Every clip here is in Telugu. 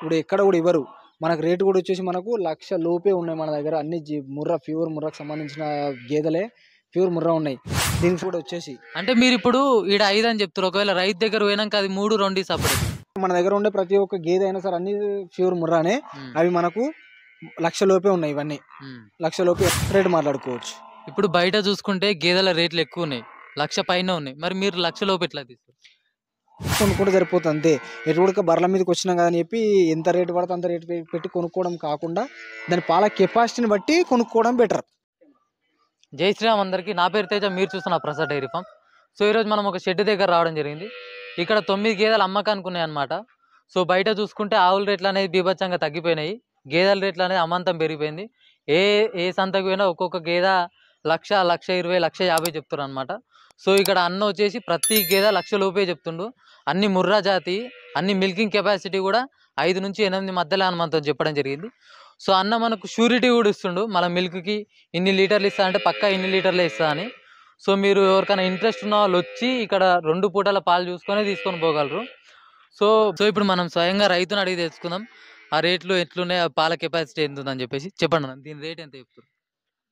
ఇప్పుడు ఎక్కడ కూడా ఇవ్వరు. మనకు రేటు కూడా వచ్చేసి మనకు 1,00,000 లోపే ఉన్నాయి మన దగ్గర. అన్ని ముర్రా ప్యూర్ ముర్రాకు సంబంధించిన గేదెలే ప్యూర్ ముర్రా ఉన్నాయి. దీనికి కూడా వచ్చేసి అంటే మీరిప్పుడు ఈడ 5 అని చెప్తారు. ఒకవేళ రైతు దగ్గర పోయినాక అది 3, 2 సపరేట్. మన దగ్గర ఉండే ప్రతి ఒక్క గేదె అయినా సరే అన్ని ప్యూర్ ముర్రానే. అవి మనకు 1,00,000 లోపే ఉన్నాయి. ఇవన్నీ 1,00,000 లోపే రేటు మాట్లాడుకోవచ్చు. ఇప్పుడు బయట చూసుకుంటే గేదెల రేట్లు ఎక్కువ ఉన్నాయి, 1,00,000 పైన ఉన్నాయి. మరి మీరు 1,00,000 లోపు ఎట్లా తీస్తారు? కొనుక్కుంటే సరిపోతుంది అంతే. ఎటు కూడా బర్రెల మీదకి వచ్చినాం కదా అని చెప్పి ఎంత రేటు పడితే అంత రేటు పెట్టి కొనుక్కోవడం కాకుండా దాని పాల కెపాసిటీని బట్టి కొనుక్కోవడం బెటర్. జై శ్రీరామ్ అందరికీ. నా పేరు తేజ, మీరు చూస్తున్న ప్రసాద్ డైరీ ఫామ్. సో ఈరోజు మనం ఒక షెడ్ దగ్గర రావడం జరిగింది. ఇక్కడ 9 గేదెలు అమ్మకానికి ఉన్నాయి అనమాట. సో బయట చూసుకుంటే ఆవుల రేట్లు అనేది బీభత్సంగా తగ్గిపోయినాయి, గేదెల రేట్లు అనేది అమాంతం పెరిగిపోయింది. ఏ సంతకు పోయినా ఒక్కొక్క గేదె 1,00,000, 1,20,000, 1,50,000 చెప్తారు అనమాట. సో ఇక్కడ అన్న వచ్చేసి ప్రతి గేదె 1,00,000 లోపే చెప్తుండు. అన్ని ముర్రా జాతి, అన్ని మిల్కింగ్ కెపాసిటీ కూడా 5 నుంచి 8 మధ్యలో అని మనతో చెప్పడం జరిగింది. సో అన్న మనకు షూరిటీ కూడా ఇస్తుండు, మన మిల్క్కి ఇన్ని లీటర్లు ఇస్తా అంటే పక్కా ఇన్ని లీటర్లే ఇస్తా అని. సో మీరు ఎవరికైనా ఇంట్రెస్ట్ ఉన్న వాళ్ళు వచ్చి ఇక్కడ 2 పూటల పాలు చూసుకొని తీసుకొని పోగలరు. సో ఇప్పుడు మనం స్వయంగా రైతుని అడిగి తెలుసుకుందాం ఆ రేట్లు ఎట్లున్నాయి, ఆ పాల కెపాసిటీ ఎంత ఉందని చెప్పేసి. చెప్పండి అన్న, దీని రేట్ ఎంత చెప్తారు?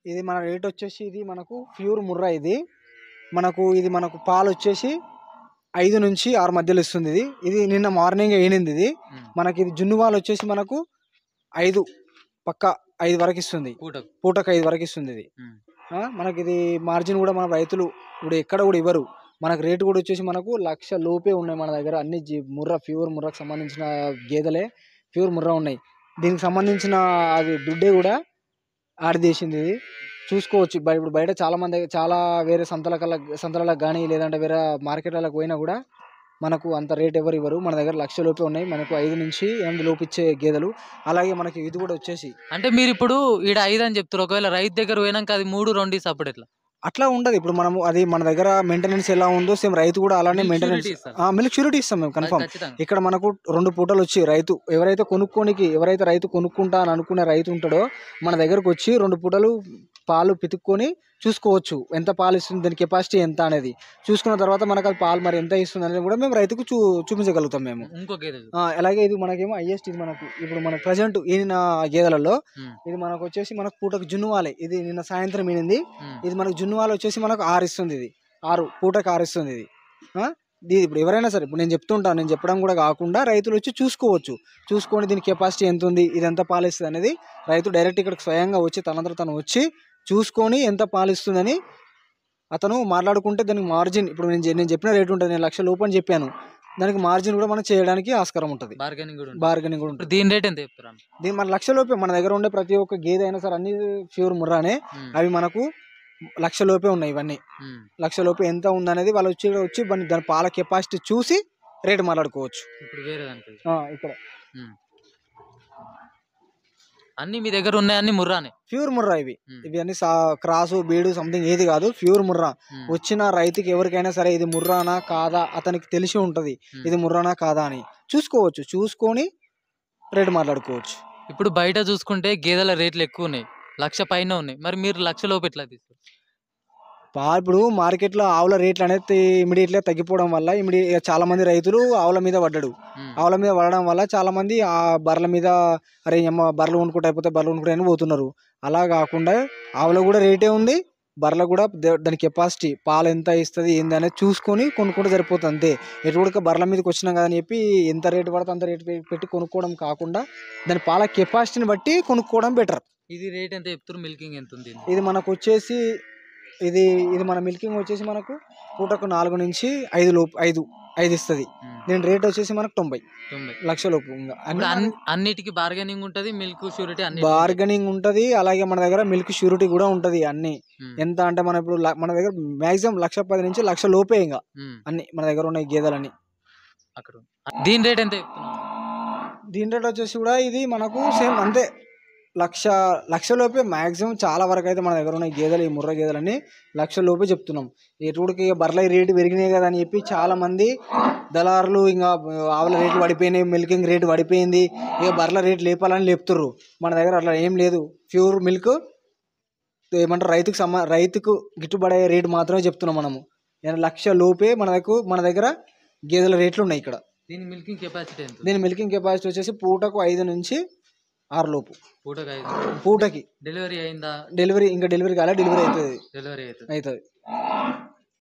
ఇది మన రేట్ వచ్చేసి ఇది మనకు ప్యూర్ ముర్రా. ఇది మనకు పాలు వచ్చేసి 5 నుంచి 6 మధ్యలో ఇస్తుంది. ఇది నిన్న మార్నింగ్ అయినది. ఇది మనకి ఇది జున్ను పాలు వచ్చేసి మనకు 5 పక్క 5 వరకు ఇస్తుంది. పూటకు 5 వరకు ఇస్తుంది. ఇది మనకి ఇది మార్జిన్ కూడా మన రైతులు ఇప్పుడు ఎక్కడ కూడా ఇవ్వరు. మనకు రేటు కూడా వచ్చేసి మనకు 1,00,000 లోపే ఉన్నాయి మన దగ్గర. అన్ని ముర్రా ప్యూర్ ముర్రాకు సంబంధించిన గేదెలే ప్యూర్ ముర్రా ఉన్నాయి. దీనికి సంబంధించిన అది దుడ్డే కూడా ఆడిదేసింది. ఇది చూసుకోవచ్చు. ఇప్పుడు బయట చాలా వేరే సంతలకు కానీ లేదంటే వేరే మార్కెట్లకు పోయినా కూడా మనకు అంత రేట్ ఎవరు ఇవ్వరు. మన దగ్గర 1,00,000 లోపే ఉన్నాయి. మనకు 5 నుంచి 8 లోపు ఇచ్చే గేదెలు. అలాగే మనకి ఇది కూడా వచ్చేసి అంటే మీరు ఇప్పుడు ఈడ 5 అని చెప్తారు. ఒకవేళ రైతు దగ్గర పోయినాక అది 3, 2 సపరేట్ ఎట్లా? అట్లా ఉండదు. ఇప్పుడు మనము అది మన దగ్గర మెయింటెనెన్స్ ఎలా ఉందో సేమ్ రైతు కూడా అలానే మెయింటెనెన్స్ మిల్క్ షూరిటీ ఇస్తాం మేము కన్ఫర్మ్. ఇక్కడ మనకు 2 పూటలు వచ్చి ఎవరైతే రైతు కొనుక్కుంటా అని అనుకునే రైతు ఉంటాడో మన దగ్గరకు వచ్చి 2 పూటలు పాలు పితుక్కొని చూసుకోవచ్చు. ఎంత పాలు ఇస్తుంది, దాని కెపాసిటీ ఎంత అనేది చూసుకున్న తర్వాత మనకు అది పాలు మరి ఎంత ఇస్తుంది అనేది కూడా మేము రైతుకు చూపించగలుగుతాం మేము. అలాగే ఇది మనకేమో హైయెస్ట్. ఇది మనకు ఇప్పుడు మన ప్రజెంట్ ఈయన గేదెలలో ఇది మనకు వచ్చేసి మనకు పూటకు జున్నువాలే. ఇది నిన్న సాయంత్రం ఈనింది. ఇది మనకు జున్నువాలు వచ్చేసి మనకు 6 ఇస్తుంది. ఇది 6 పూటకు 6 ఇస్తుంది. ఇది ఇప్పుడు ఎవరైనా సరే ఇప్పుడు నేను చెప్పడం కూడా కాకుండా రైతులు వచ్చి చూసుకొని దీని కెపాసిటీ ఎంత ఉంది, ఇది ఎంత పాలు ఇస్తుంది అనేది రైతు డైరెక్ట్ ఇక్కడికి స్వయంగా వచ్చి తను వచ్చి చూసుకొని ఎంత పాలు ఇస్తుందని అతను మాట్లాడుకుంటే దానికి మార్జిన్ ఇప్పుడు నేను చెప్పిన రేటు ఉంటుంది. నేను 1,00,000 లోపు అని చెప్పాను. దానికి మార్జిన్ కూడా మనం చేయడానికి ఆస్కారం ఉంటుంది. బార్గెనింగ్ కూడా ఉంటుంది. దీని రేట్ ఎంత చెప్తారు? దీని మన 1,00,000 లోపే. మన దగ్గర ఉండే ప్రతి ఒక్క గేదె అయినా సరే అన్ని ప్యూర్ ముర్రానే. అవి మనకు 1,00,000 లోపే ఉన్నాయి. ఇవన్నీ 1,00,000 లోపే ఎంత ఉందనేది వాళ్ళు వచ్చి దాని పాల కెపాసిటీ చూసి రేటు మాట్లాడుకోవచ్చు. ఇక్కడ అన్ని మీ దగ్గర ఉన్నాయి, అన్ని ముర్రానే, ప్యూర్ ముర్రా. ఇవి అన్ని క్రాసు బీడు సంథింగ్ ఏది కాదు, ప్యూర్ ముర్రా. వచ్చిన రైతుకి ఎవరికైనా సరే ఇది ముర్రానా కాదా అతనికి తెలిసి ఉంటది. ఇది ముర్రానా కాదా అని చూసుకొని రేటు మాట్లాడుకోవచ్చు. ఇప్పుడు బయట చూసుకుంటే గేదెల రేట్లు ఎక్కువ ఉన్నాయి, 1,00,000 పైన ఉన్నాయి. మరి మీరు 1,00,000 లోపు ఎట్లా తీస్తారు? ఇప్పుడు మార్కెట్లో ఆవుల రేట్లు అనేది ఇమీడియట్గా తగ్గిపోవడం వల్ల చాలా మంది రైతులు ఆవుల మీద పడడం వల్ల చాలా మంది ఆ బర్రెల మీద అరే బర్రెలు కొనుక్కుంటే అని పోతున్నారు. అలా కాకుండా ఆవుల కూడా రేటే ఉంది, బర్రెల కూడా దాని కెపాసిటీ పాలు ఎంత ఇస్తుంది ఏంది అనేది చూసుకొని కొనుక్కుంటే సరిపోతుంది అంతే. ఎటు కూడా బర్రెల మీదకి వచ్చినాం కదా అని చెప్పి ఎంత రేటు పడితే అంత రేటు పెట్టి కొనుక్కోవడం కాకుండా దాని పాల కెపాసిటీని బట్టి కొనుక్కోవడం బెటర్. ఇది రేట్ ఎంత చెప్తారు? మిల్కింగ్ ఎంత ఉంది? ఇది మనకు వచ్చేసి ఇది మన మిల్కింగ్ వచ్చేసి మనకు పూటకు 4 నుంచి 5 ఇస్తుంది. దీని రేట్ వచ్చేసి మనకు 90 లక్షల లోపు. అన్నిటికీ బార్గెనింగ్ ఉంటుంది, మిల్క్ షూరిటీ బార్గెనింగ్ ఉంటుంది. అలాగే మన దగ్గర మిల్క్ షూరిటీ కూడా ఉంటుంది. అన్ని ఎంత అంటే మన ఇప్పుడు మన దగ్గర మాక్సిమం 1,10,000 నుంచి 1,00,000 లోపే ఇంకా అన్ని మన దగ్గర ఉన్నాయి గేదెలన్నీ. దీని రేట్ ఎంత? దీని రేట్ వచ్చేసి కూడా ఇది మనకు సేమ్ అంతే, 1,00,000 లోపే మాక్సిమం. చాలా వరకు అయితే మన దగ్గర ఉన్న గేదెలు ఈ ముర్రా గేదెలని 1,00,000 లోపే చెప్తున్నాం. ఎటుడికి బర్రెల రేటు పెరిగినాయి కదా అని చెప్పి చాలా మంది దళారులు ఇంకా ఆవుల రేట్లు పడిపోయినాయి, మిల్కింగ్ రేటు పడిపోయింది, ఇక బర్రెల రేటు లేపాలని లేపుతుర్రు. మన దగ్గర అట్లా ఏం లేదు. ప్యూర్ మిల్క్ ఏమంటారు రైతుకు గిట్టుబడే రేటు మాత్రమే చెప్తున్నాం మనము. 1,00,000 లోపే మన దగ్గర గేదెల రేట్లు ఉన్నాయి ఇక్కడ. దీని మిల్కింగ్ కెపాసిటీ ఎంత? దీని మిల్కింగ్ కెపాసిటీ వచ్చేసి పూటకు 5 నుంచి 6 లోపు. పూటకి 5. పూటకి డెలివరీ అయిందా? డెలివరీ ఇంకా డెలివరీ కాలే, డెలివరీ అవుతుంది. డెలివరీ అవుతుంది.